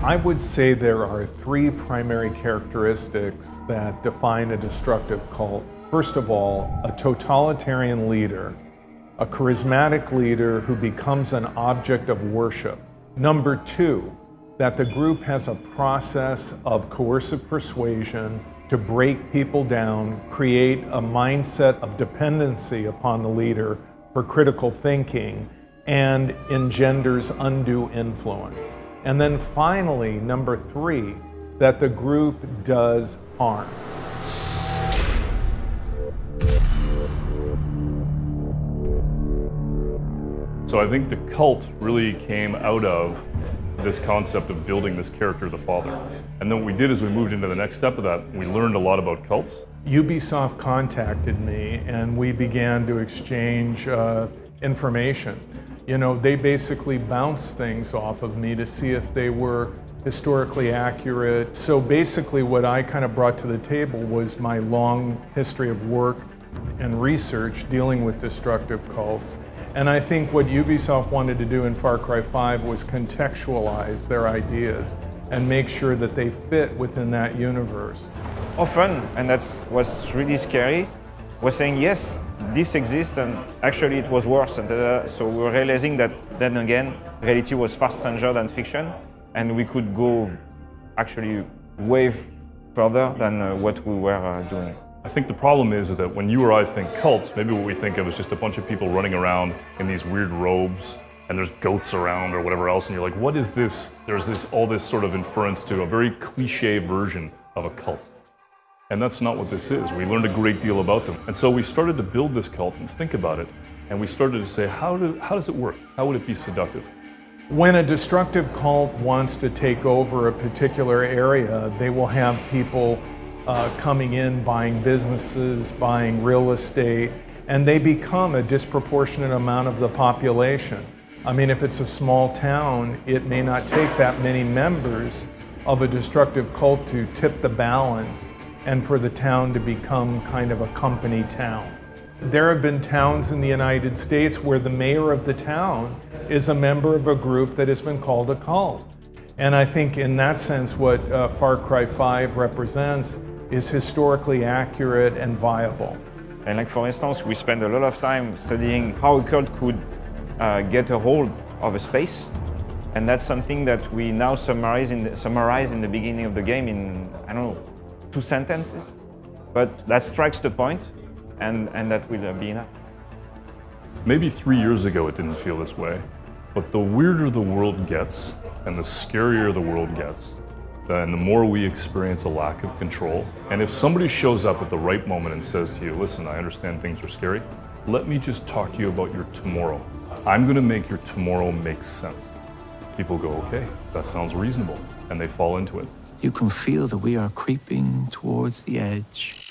I would say there are three primary characteristics that define a destructive cult. First of all, a totalitarian leader, a charismatic leader who becomes an object of worship. Number two, that the group has a process of coercive persuasion to break people down, create a mindset of dependency upon the leader for critical thinking, and engenders undue influence. And then finally, number three, that the group does harm. So I think the cult really came out of this concept of building this character, the father. And then what we did is we moved into the next step of that. We learned a lot about cults. Ubisoft contacted me and we began to exchange information. You know, they basically bounced things off of me to see if they were historically accurate. So basically what I kind of brought to the table was my long history of work and research dealing with destructive cults. And I think what Ubisoft wanted to do in Far Cry 5 was contextualize their ideas and make sure that they fit within that universe. Often, and that's what's really scary, was saying, yes, this exists, and actually it was worse. And so we were realizing that then again, reality was far stranger than fiction, and we could go actually way further than what we were doing. I think the problem is that when you or I think cults, maybe what we think of is just a bunch of people running around in these weird robes and there's goats around or whatever else, and you're like, what is this? There's all this sort of inference to a very cliche version of a cult. And that's not what this is. We learned a great deal about them. And so we started to build this cult and think about it, and we started to say, how does it work? How would it be seductive? When a destructive cult wants to take over a particular area, they will have people coming in, buying businesses, buying real estate, and they become a disproportionate amount of the population. I mean, if it's a small town, it may not take that many members of a destructive cult to tip the balance and for the town to become kind of a company town. There have been towns in the United States where the mayor of the town is a member of a group that has been called a cult. And I think in that sense, what Far Cry 5 represents is historically accurate and viable. And like for instance, we spend a lot of time studying how a cult could get a hold of a space. And that's something that we now summarize in the beginning of the game in, I don't know, 2 sentences. But that strikes the point, and that will be enough. Maybe 3 years ago it didn't feel this way, but the weirder the world gets and the scarier the world gets, then the more we experience a lack of control. And if somebody shows up at the right moment and says to you, listen, I understand things are scary, let me just talk to you about your tomorrow. I'm gonna make your tomorrow make sense. People go, okay, that sounds reasonable, and they fall into it. You can feel that we are creeping towards the edge.